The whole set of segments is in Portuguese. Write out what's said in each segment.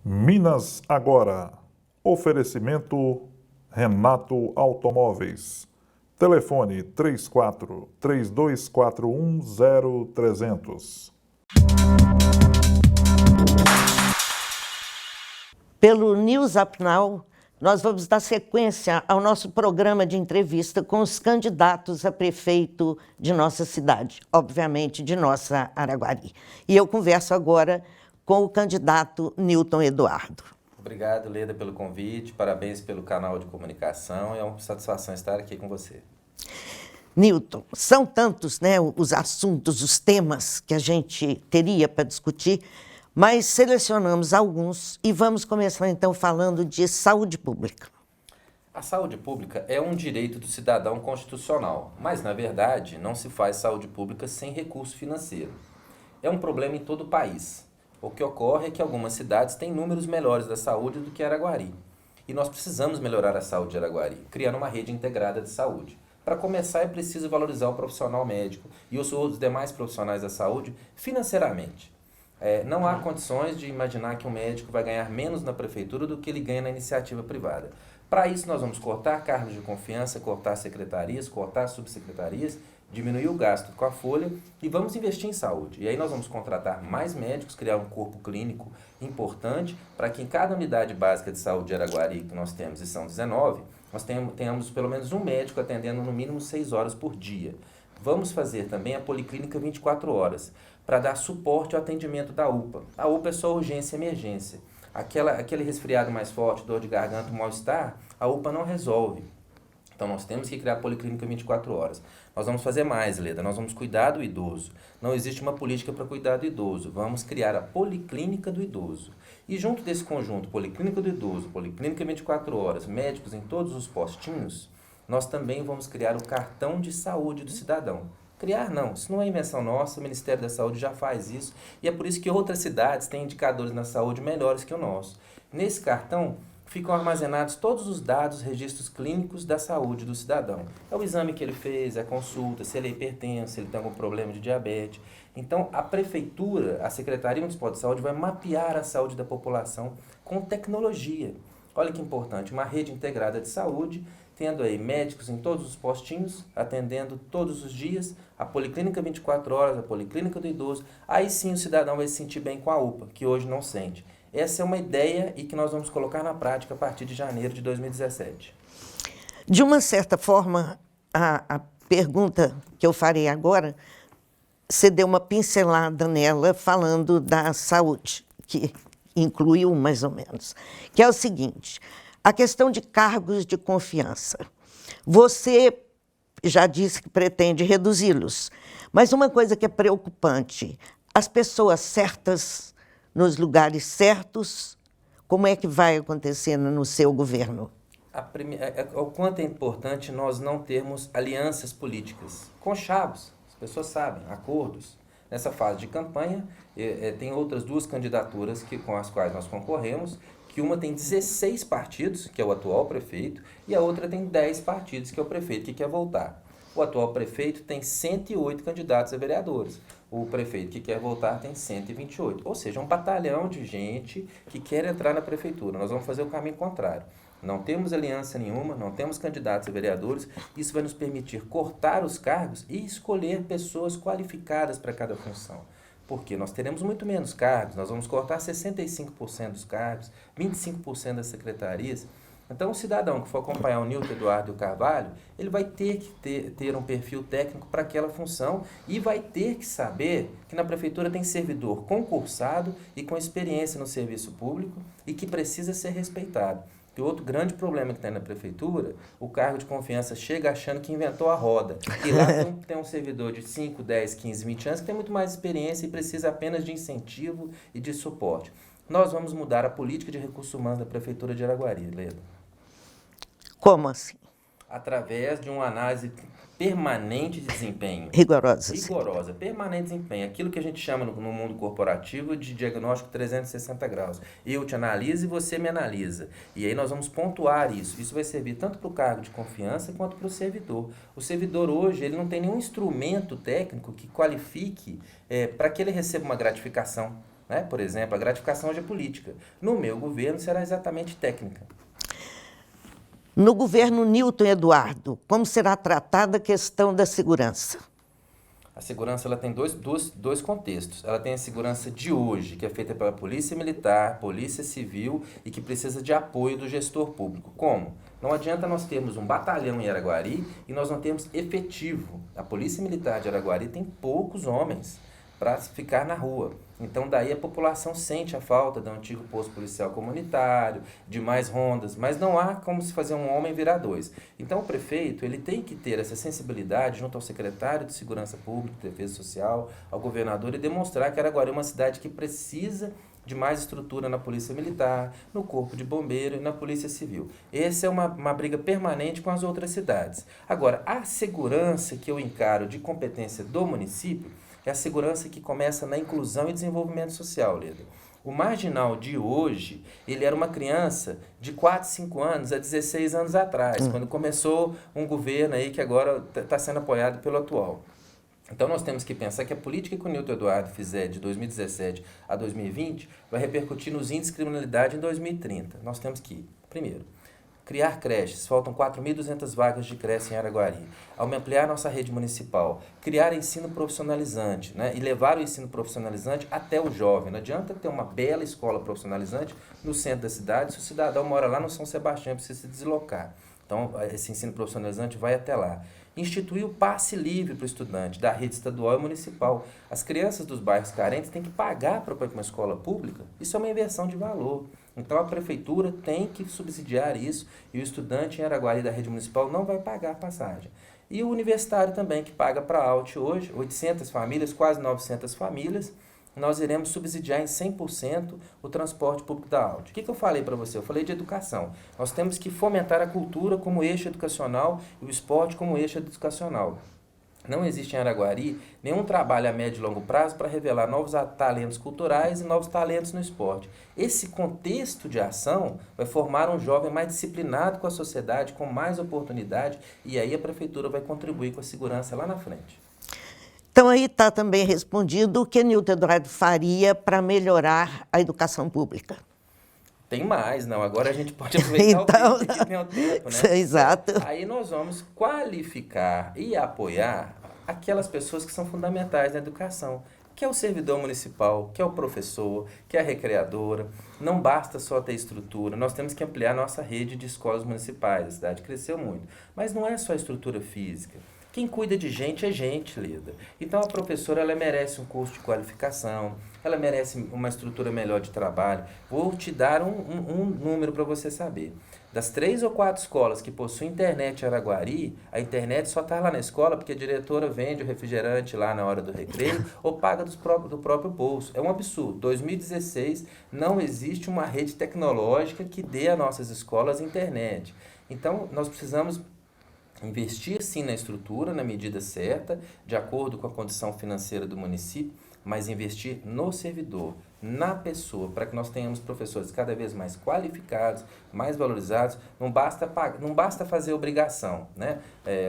Minas Agora. Oferecimento Renato Automóveis. Telefone 34-3241-0300. Pelo News Up Now, nós vamos dar sequência ao nosso programa de entrevista com os candidatos a prefeito de nossa cidade, obviamente de nossa Araguari. E eu converso agora com o candidato Newton Eduardo. Obrigado, Leda, pelo convite, parabéns pelo canal de comunicação, é uma satisfação estar aqui com você. Newton, são tantos, né, os assuntos, os temas que a gente teria para discutir, mas selecionamos alguns e vamos começar então falando de saúde pública. A saúde pública é um direito do cidadão constitucional, mas na verdade não se faz saúde pública sem recurso financeiro. É um problema em todo o país. O que ocorre é que algumas cidades têm números melhores da saúde do que Araguari. E nós precisamos melhorar a saúde de Araguari, criando uma rede integrada de saúde. Para começar, é preciso valorizar o profissional médico e os demais profissionais da saúde financeiramente. Não há condições de imaginar que um médico vai ganhar menos na prefeitura do que ele ganha na iniciativa privada. Para isso, nós vamos cortar cargos de confiança, cortar secretarias, cortar subsecretarias, diminuir o gasto com a folha e vamos investir em saúde. E aí nós vamos contratar mais médicos, criar um corpo clínico importante para que em cada unidade básica de saúde de Araguari, que nós temos, e são 19, nós tenhamos pelo menos um médico atendendo no mínimo 6 horas por dia. Vamos fazer também a policlínica 24 horas, para dar suporte ao atendimento da UPA. A UPA é só urgência e emergência. Aquele resfriado mais forte, dor de garganta, mal-estar, a UPA não resolve. Então nós temos que criar a policlínica 24 horas. Nós vamos fazer mais, Leda, nós vamos cuidar do idoso. Não existe uma política para cuidar do idoso. Vamos criar a policlínica do idoso. E junto desse conjunto, policlínica do idoso, policlínica 24 horas, médicos em todos os postinhos, nós também vamos criar o cartão de saúde do cidadão. Criar não, isso não é invenção nossa, o Ministério da Saúde já faz isso e é por isso que outras cidades têm indicadores na saúde melhores que o nosso. Nesse cartão ficam armazenados todos os dados, registros clínicos da saúde do cidadão. É o exame que ele fez, a consulta, se ele é hipertenso, se ele tem algum problema de diabetes. Então a prefeitura, a Secretaria Municipal de Saúde vai mapear a saúde da população com tecnologia. Olha que importante, uma rede integrada de saúde, tendo aí médicos em todos os postinhos, atendendo todos os dias, a policlínica 24 horas, a policlínica do idoso, aí sim o cidadão vai se sentir bem com a UPA, que hoje não sente. Essa é uma ideia e que nós vamos colocar na prática a partir de janeiro de 2017. De uma certa forma, a pergunta que eu farei agora, você deu uma pincelada nela falando da saúde, que incluiu mais ou menos, que é o seguinte: a questão de cargos de confiança. Você já disse que pretende reduzi-los, mas uma coisa que é preocupante, as pessoas certas nos lugares certos, como é que vai acontecer no seu governo? O quanto é importante nós não termos alianças políticas, conchavos, as pessoas sabem, acordos. Nessa fase de campanha, tem outras 2 candidaturas com as quais nós concorremos, que uma tem 16 partidos, que é o atual prefeito, e a outra tem 10 partidos, que é o prefeito que quer voltar. O atual prefeito tem 108 candidatos a vereadores. O prefeito que quer voltar tem 128. Ou seja, um batalhão de gente que quer entrar na prefeitura. Nós vamos fazer o caminho contrário. Não temos aliança nenhuma, não temos candidatos a vereadores. Isso vai nos permitir cortar os cargos e escolher pessoas qualificadas para cada função. Porque nós teremos muito menos cargos, nós vamos cortar 65% dos cargos, 25% das secretarias. Então, o cidadão que for acompanhar o Newton Eduardo Carvalho, ele vai ter que ter um perfil técnico para aquela função e vai ter que saber que na prefeitura tem servidor concursado e com experiência no serviço público e que precisa ser respeitado. E outro grande problema que tem na prefeitura, o cargo de confiança chega achando que inventou a roda. E lá tem um servidor de 5, 10, 15, 20 anos que tem muito mais experiência e precisa apenas de incentivo e de suporte. Nós vamos mudar a política de recursos humanos da prefeitura de Araguari, Leda. Como assim? Através de uma análise permanente de desempenho. Rigorosa, permanente de desempenho. Aquilo que a gente chama no mundo corporativo de diagnóstico 360 graus. Eu te analiso e você me analisa. E aí nós vamos pontuar isso. Isso vai servir tanto para o cargo de confiança quanto para o servidor. O servidor hoje ele não tem nenhum instrumento técnico que qualifique para que ele receba uma gratificação. né? Por exemplo, a gratificação hoje é política. No meu governo será exatamente técnica. No governo Newton Eduardo, como será tratada a questão da segurança? A segurança ela tem dois contextos. Ela tem a segurança de hoje, que é feita pela Polícia Militar, Polícia Civil e que precisa de apoio do gestor público. Como? Não adianta nós termos um batalhão em Araguari e nós não temos efetivo. A Polícia Militar de Araguari tem poucos homens para ficar na rua. Então, daí a população sente a falta do antigo posto policial comunitário, de mais rondas, mas não há como se fazer um homem virar dois. Então, o prefeito ele tem que ter essa sensibilidade junto ao secretário de Segurança Pública, Defesa Social, ao governador e demonstrar que Araguari é uma cidade que precisa de mais estrutura na Polícia Militar, no Corpo de Bombeiro e na Polícia Civil. Essa é uma briga permanente com as outras cidades. Agora, a segurança que eu encaro de competência do município é a segurança que começa na inclusão e desenvolvimento social, Leda. O marginal de hoje, ele era uma criança de 4, 5 anos a 16 anos atrás, quando começou um governo aí que agora está sendo apoiado pelo atual. Então nós temos que pensar que a política que o Newton Eduardo fizer de 2017 a 2020 vai repercutir nos índices de criminalidade em 2030. Nós temos que, primeiro, criar creches, faltam 4.200 vagas de creche em Araguari. Ampliar nossa rede municipal, criar ensino profissionalizante, né? E levar o ensino profissionalizante até o jovem. Não adianta ter uma bela escola profissionalizante no centro da cidade se o cidadão mora lá no São Sebastião e precisa se deslocar. Então, esse ensino profissionalizante vai até lá. Instituir o passe livre para o estudante da rede estadual e municipal. As crianças dos bairros carentes têm que pagar para uma escola pública. Isso é uma inversão de valor. Então, a prefeitura tem que subsidiar isso e o estudante em Araguari da rede municipal não vai pagar a passagem. E o universitário também, que paga para a AUT hoje, 800 famílias, quase 900 famílias, nós iremos subsidiar em 100% o transporte público da AUT. O que eu falei para você? Eu falei de educação. Nós temos que fomentar a cultura como eixo educacional e o esporte como eixo educacional. Não existe em Araguari nenhum trabalho a médio e longo prazo para revelar novos talentos culturais e novos talentos no esporte. Esse contexto de ação vai formar um jovem mais disciplinado com a sociedade, com mais oportunidade, e aí a prefeitura vai contribuir com a segurança lá na frente. Então, aí está também respondido o que Newton Eduardo faria para melhorar a educação pública. Tem mais, não. Agora a gente pode aproveitar então, o tempo que tem o tempo, né? Exato. Aí nós vamos qualificar e apoiar aquelas pessoas que são fundamentais na educação, que é o servidor municipal, que é o professor, que é a recreadora. Não basta só ter estrutura, nós temos que ampliar nossa rede de escolas municipais. A cidade cresceu muito, mas não é só a estrutura física. Quem cuida de gente é gente, Leda. Então a professora ela merece um curso de qualificação, ela merece uma estrutura melhor de trabalho. Vou te dar um número para você saber. Das 3 ou 4 escolas que possuem internet em Araguari, a internet só está lá na escola porque a diretora vende o refrigerante lá na hora do recreio ou paga do próprio bolso. É um absurdo. 2016 não existe uma rede tecnológica que dê a nossas escolas internet. Então nós precisamos investir sim na estrutura, na medida certa, de acordo com a condição financeira do município, mas investir no servidor, na pessoa, para que nós tenhamos professores cada vez mais qualificados, mais valorizados. Não basta fazer obrigação, né?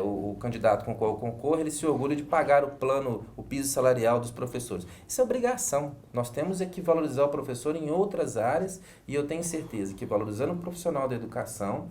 O candidato com o qual eu concorro, ele se orgulha de pagar o piso salarial dos professores. Isso é obrigação. Nós temos que valorizar o professor em outras áreas e eu tenho certeza que valorizando o profissional da educação,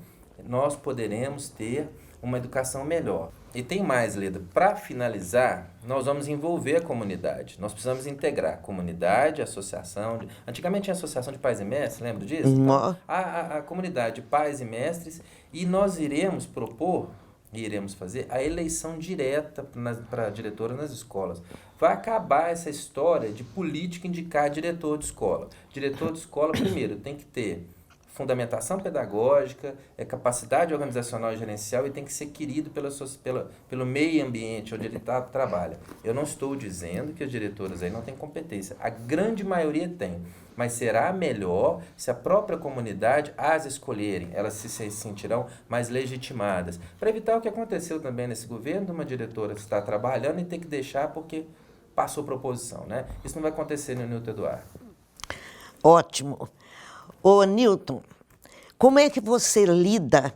nós poderemos ter uma educação melhor. E tem mais, Leda, para finalizar, nós vamos envolver a comunidade. Nós precisamos integrar comunidade, associação. Antigamente tinha associação de pais e mestres, lembra disso? Então, a comunidade de pais e mestres, e nós iremos propor, e iremos fazer, a eleição direta para diretora nas escolas. Vai acabar essa história de política indicar diretor de escola. Diretor de escola, primeiro, tem que ter fundamentação pedagógica, capacidade organizacional e gerencial e tem que ser querido pelo meio ambiente onde ele trabalha. Eu não estou dizendo que as diretoras aí não têm competência. A grande maioria tem, mas será melhor se a própria comunidade as escolherem. Elas se sentirão mais legitimadas. Para evitar o que aconteceu também nesse governo, uma diretora estar trabalhando e ter que deixar porque passou proposição, né? Isso não vai acontecer no Newton Eduardo. Ótimo. Ô, Newton, como é que você lida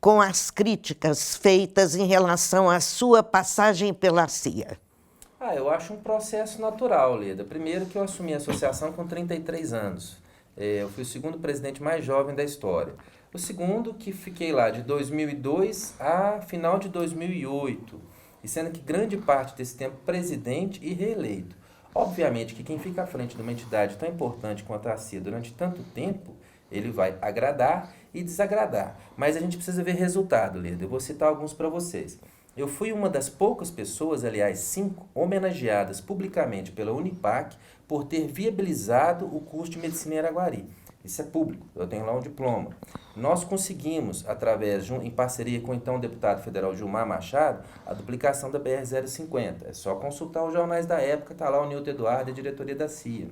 com as críticas feitas em relação à sua passagem pela CIA? Eu acho um processo natural, Leda. Primeiro que eu assumi a associação com 33 anos. Eu fui o segundo presidente mais jovem da história. O segundo que fiquei lá de 2002 a final de 2008. E sendo que grande parte desse tempo presidente e reeleito. Obviamente que quem fica à frente de uma entidade tão importante quanto a CIA durante tanto tempo, ele vai agradar e desagradar. Mas a gente precisa ver resultado, Leda. Eu vou citar alguns para vocês. Eu fui uma das poucas pessoas, aliás 5, homenageadas publicamente pela Unipac por ter viabilizado o curso de medicina em Araguari. Isso é público, eu tenho lá um diploma. Nós conseguimos, em parceria com o então deputado federal Gilmar Machado, a duplicação da BR-050. É só consultar os jornais da época, está lá o Nilton Eduardo e a diretoria da CIA.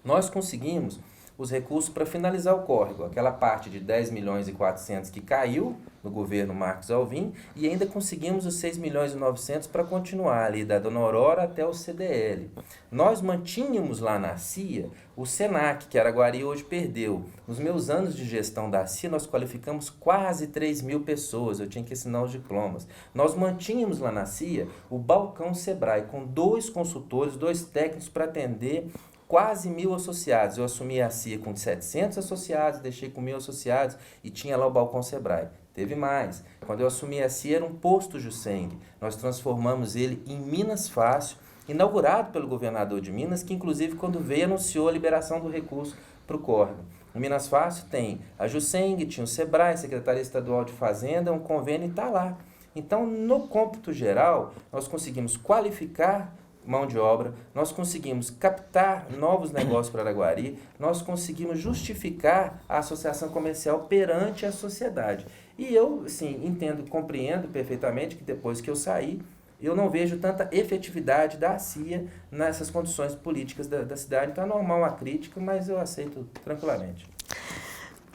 Nós conseguimos os recursos para finalizar o córrego, aquela parte de 10 milhões e 400 que caiu no governo Marcos Alvim, e ainda conseguimos os 6 milhões e 900 para continuar ali da Dona Aurora até o CDL. Nós mantínhamos lá na CIA o SENAC, que Araguari hoje perdeu. Nos meus anos de gestão da CIA, nós qualificamos quase 3 mil pessoas, eu tinha que assinar os diplomas. Nós mantínhamos lá na CIA o balcão Sebrae, com 2 consultores, 2 técnicos para atender quase 1.000 associados. Eu assumi a CIA com 700 associados, deixei com 1.000 associados e tinha lá o balcão Sebrae. Teve mais. Quando eu assumi a CIA era um posto Jusseng. Nós transformamos ele em Minas Fácil, inaugurado pelo governador de Minas, que inclusive quando veio anunciou a liberação do recurso para o córrego. O Minas Fácil tem a Jusseng, tinha o Sebrae, Secretaria Estadual de Fazenda, um convênio e está lá. Então, no cômputo geral, nós conseguimos qualificar mão de obra, nós conseguimos captar novos negócios para Araguari, nós conseguimos justificar a associação comercial perante a sociedade. E eu, sim, entendo, compreendo perfeitamente que depois que eu saí, eu não vejo tanta efetividade da CIA nessas condições políticas da cidade. Então é normal a crítica, mas eu aceito tranquilamente.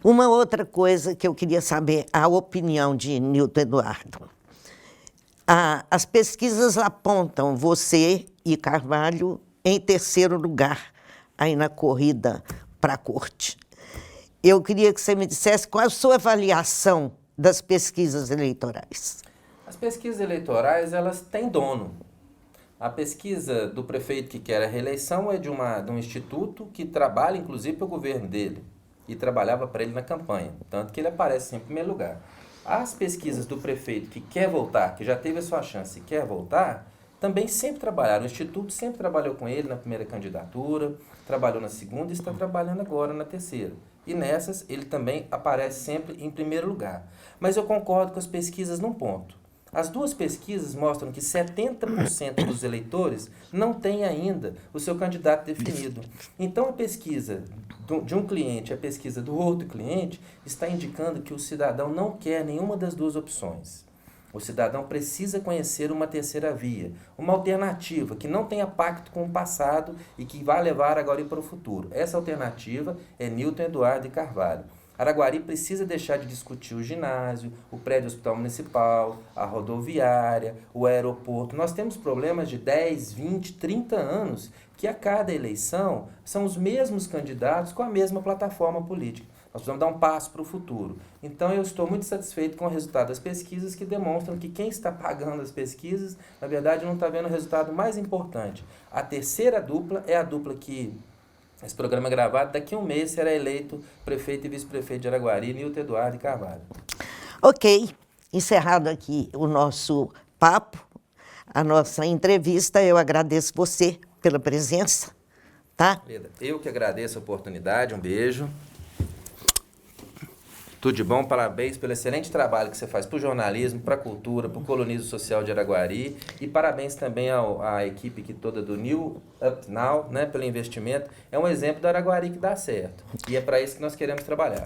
Uma outra coisa que eu queria saber, a opinião de Nilton Eduardo. As pesquisas apontam você e Carvalho em terceiro lugar aí na corrida para a corte. Eu queria que você me dissesse qual a sua avaliação das pesquisas eleitorais. As pesquisas eleitorais, elas têm dono. A pesquisa do prefeito que quer a reeleição é de um instituto que trabalha, inclusive, para o governo dele. E trabalhava para ele na campanha. Tanto que ele aparece sempre em primeiro lugar. As pesquisas do prefeito que quer voltar, que já teve a sua chance e quer voltar, também sempre trabalharam. O Instituto sempre trabalhou com ele na primeira candidatura, trabalhou na segunda e está trabalhando agora na terceira. E nessas ele também aparece sempre em primeiro lugar. Mas eu concordo com as pesquisas num ponto. As 2 pesquisas mostram que 70% dos eleitores não têm ainda o seu candidato definido. Então, a pesquisa de um cliente e a pesquisa do outro cliente está indicando que o cidadão não quer nenhuma das 2 opções. O cidadão precisa conhecer uma terceira via, uma alternativa que não tenha pacto com o passado e que vai levar agora para o futuro. Essa alternativa é Nilton Eduardo e Carvalho. Araguari precisa deixar de discutir o ginásio, o prédio do Hospital Municipal, a rodoviária, o aeroporto. Nós temos problemas de 10, 20, 30 anos que a cada eleição são os mesmos candidatos com a mesma plataforma política. Nós precisamos dar um passo para o futuro. Então, eu estou muito satisfeito com o resultado das pesquisas que demonstram que quem está pagando as pesquisas, na verdade, não está vendo o resultado mais importante. A terceira dupla é a dupla que... Esse programa é gravado, daqui a um mês será eleito prefeito e vice-prefeito de Araguari, Nilton Eduardo e Carvalho. Ok, encerrado aqui o nosso papo, a nossa entrevista, eu agradeço você pela presença, tá? Eu que agradeço a oportunidade, um beijo. Tudo de bom, parabéns pelo excelente trabalho que você faz para o jornalismo, para a cultura, para o colonismo social de Araguari e parabéns também à equipe que toda do New Up Now, né, pelo investimento. É um exemplo da Araguari que dá certo e é para isso que nós queremos trabalhar.